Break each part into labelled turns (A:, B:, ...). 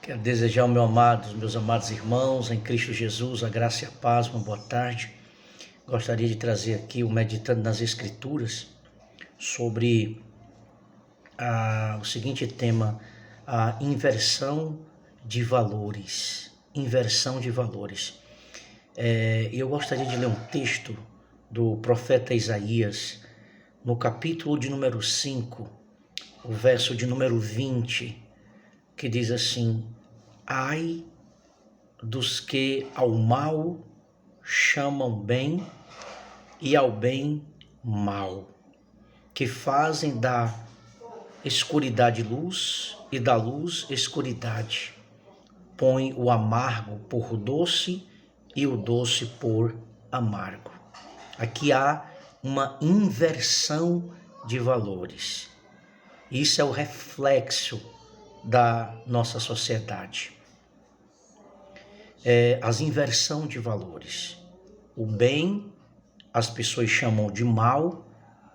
A: Quero desejar aos meus amados irmãos em Cristo Jesus, a graça e a paz, uma boa tarde. Gostaria de trazer aqui o Meditando nas Escrituras sobre o seguinte tema, a inversão de valores. Inversão de valores. Eu gostaria de ler um texto do profeta Isaías, no capítulo de número 5, o verso de número 20, que diz assim: ai dos que ao mal chamam bem e ao bem mal, que fazem da escuridade luz e da luz escuridade, põe o amargo por doce e o doce por amargo. Aqui há uma inversão de valores. Isso é o reflexo da nossa sociedade. As inversão de valores. O bem as pessoas chamam de mal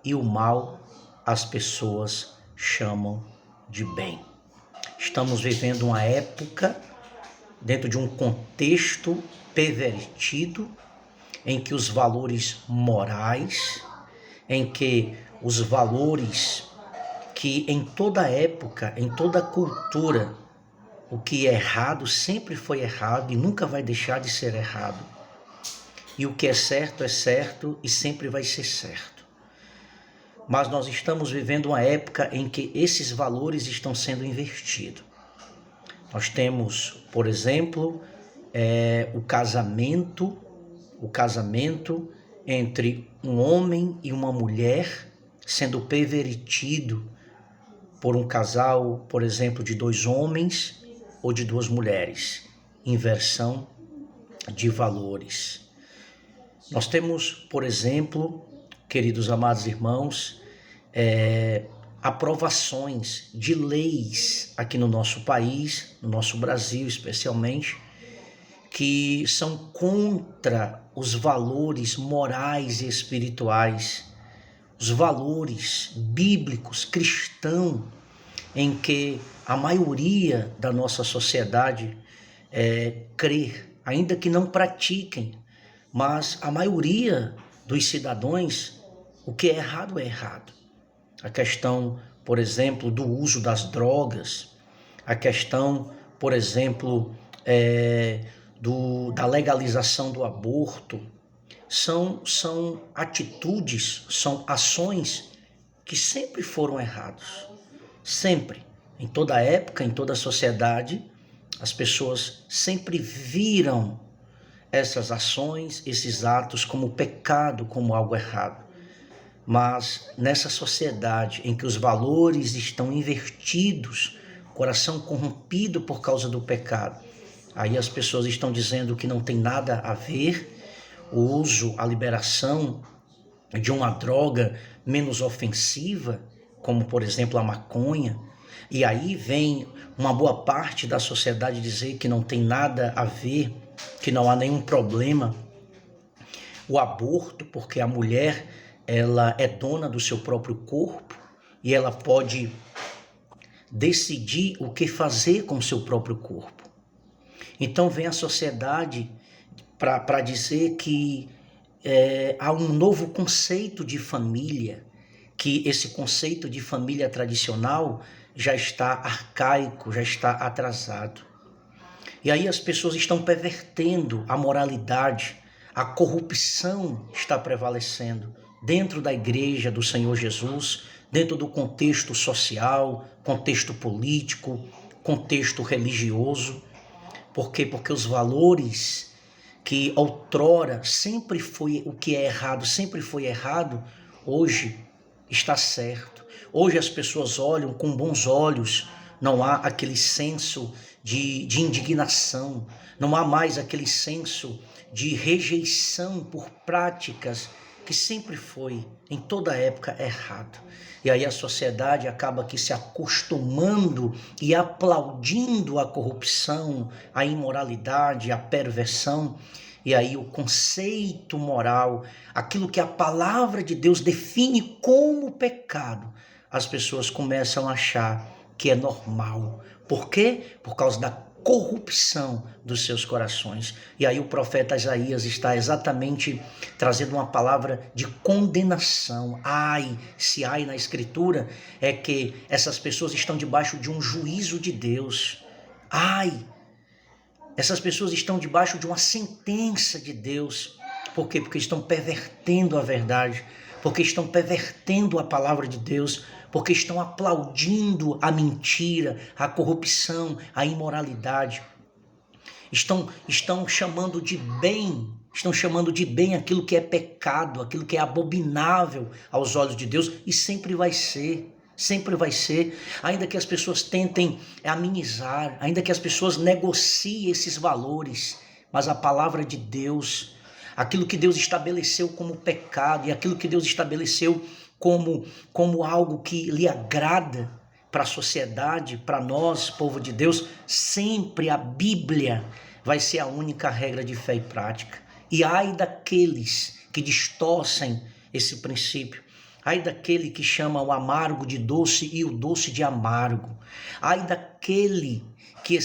A: e o mal as pessoas chamam de bem. Estamos vivendo uma época dentro de um contexto pervertido em que os valores morais, em que os valores que em toda época, em toda cultura, o que é errado sempre foi errado e nunca vai deixar de ser errado. E o que é certo e sempre vai ser certo. Mas nós estamos vivendo uma época em que esses valores estão sendo invertidos. Nós temos, por exemplo, o casamento entre um homem e uma mulher sendo pervertido por um casal, por exemplo, de 2 homens ou de 2 mulheres. Inversão de valores. Nós temos, por exemplo, queridos amados irmãos, aprovações de leis aqui no nosso país, no nosso Brasil especialmente, que são contra os valores morais e espirituais, os valores bíblicos, cristãos, em que a maioria da nossa sociedade crê, ainda que não pratiquem, mas a maioria dos cidadãos, o que é errado é errado. A questão, por exemplo, do uso das drogas, a questão, por exemplo, da legalização do aborto, são atitudes, são ações que sempre foram erradas. Sempre, em toda época, em toda sociedade, as pessoas sempre viram essas ações, esses atos como pecado, como algo errado. Mas nessa sociedade em que os valores estão invertidos, coração corrompido por causa do pecado, aí as pessoas estão dizendo que não tem nada a ver o uso, a liberação de uma droga menos ofensiva, como por exemplo a maconha, e aí vem uma boa parte da sociedade dizer que não tem nada a ver, que não há nenhum problema o aborto, porque a mulher ela é dona do seu próprio corpo e ela pode decidir o que fazer com o seu próprio corpo. Então vem a sociedade para dizer que há um novo conceito de família, que esse conceito de família tradicional já está arcaico, já está atrasado. E aí as pessoas estão pervertendo a moralidade, a corrupção está prevalecendo dentro da igreja do Senhor Jesus, dentro do contexto social, contexto político, contexto religioso. Por quê? Porque os valores que outrora sempre foi o que é errado, sempre foi errado, hoje está certo. Hoje as pessoas olham com bons olhos, não há aquele senso de indignação, não há mais aquele senso de rejeição por práticas que sempre foi, em toda época, errado. E aí a sociedade acaba aqui se acostumando e aplaudindo a corrupção, a imoralidade, a perversão. E aí o conceito moral, aquilo que a palavra de Deus define como pecado, as pessoas começam a achar que é normal. Por quê? Por causa da corrupção dos seus corações. E aí o profeta Isaías está exatamente trazendo uma palavra de condenação. Ai, se ai na escritura, é que essas pessoas estão debaixo de um juízo de Deus. Ai, essas pessoas estão debaixo de uma sentença de Deus. Por quê? Porque estão pervertendo a verdade, porque estão pervertendo a palavra de Deus, porque estão aplaudindo a mentira, a corrupção, a imoralidade. Estão chamando de bem aquilo que é pecado, aquilo que é abominável aos olhos de Deus, e sempre vai ser. Sempre vai ser, ainda que as pessoas tentem amenizar, ainda que as pessoas negociem esses valores, mas a palavra de Deus, aquilo que Deus estabeleceu como pecado e aquilo que Deus estabeleceu como algo que lhe agrada para a sociedade, para nós, povo de Deus, sempre a Bíblia vai ser a única regra de fé e prática. E ai daqueles que distorcem esse princípio. Ai daquele que chama o amargo de doce e o doce de amargo. Ai daquele que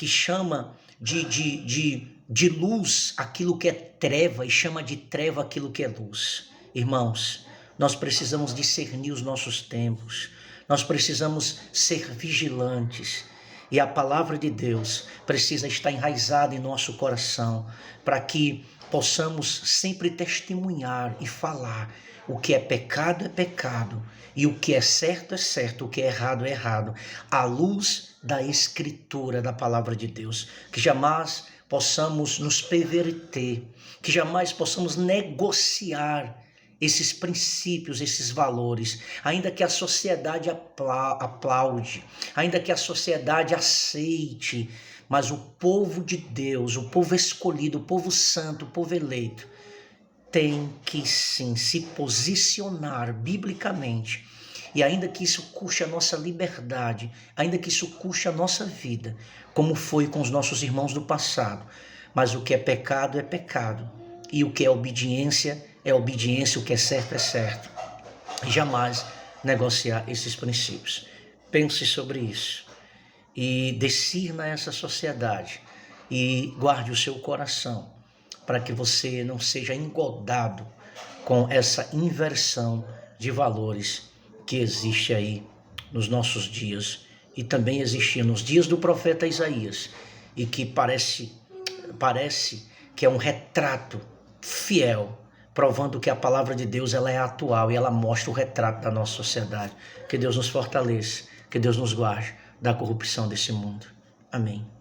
A: chama de luz aquilo que é treva e chama de treva aquilo que é luz. Irmãos, nós precisamos discernir os nossos tempos. Nós precisamos ser vigilantes. E a palavra de Deus precisa estar enraizada em nosso coração para que possamos sempre testemunhar e falar. O que é pecado e o que é certo, o que é errado, à luz da Escritura, da palavra de Deus. Que jamais possamos nos perverter, que jamais possamos negociar esses princípios, esses valores, ainda que a sociedade aplaude, ainda que a sociedade aceite, mas o povo de Deus, o povo escolhido, o povo santo, o povo eleito, tem que sim se posicionar biblicamente. E ainda que isso custe a nossa liberdade, ainda que isso custe a nossa vida, como foi com os nossos irmãos do passado. Mas o que é pecado, e o que é obediência, o que é certo. E jamais negociar esses princípios. Pense sobre isso e discirna essa sociedade e guarde o seu coração, para que você não seja engodado com essa inversão de valores que existe aí nos nossos dias e também existia nos dias do profeta Isaías, e que parece que é um retrato fiel, provando que a palavra de Deus ela é atual e ela mostra o retrato da nossa sociedade. Que Deus nos fortaleça, que Deus nos guarde da corrupção desse mundo. Amém.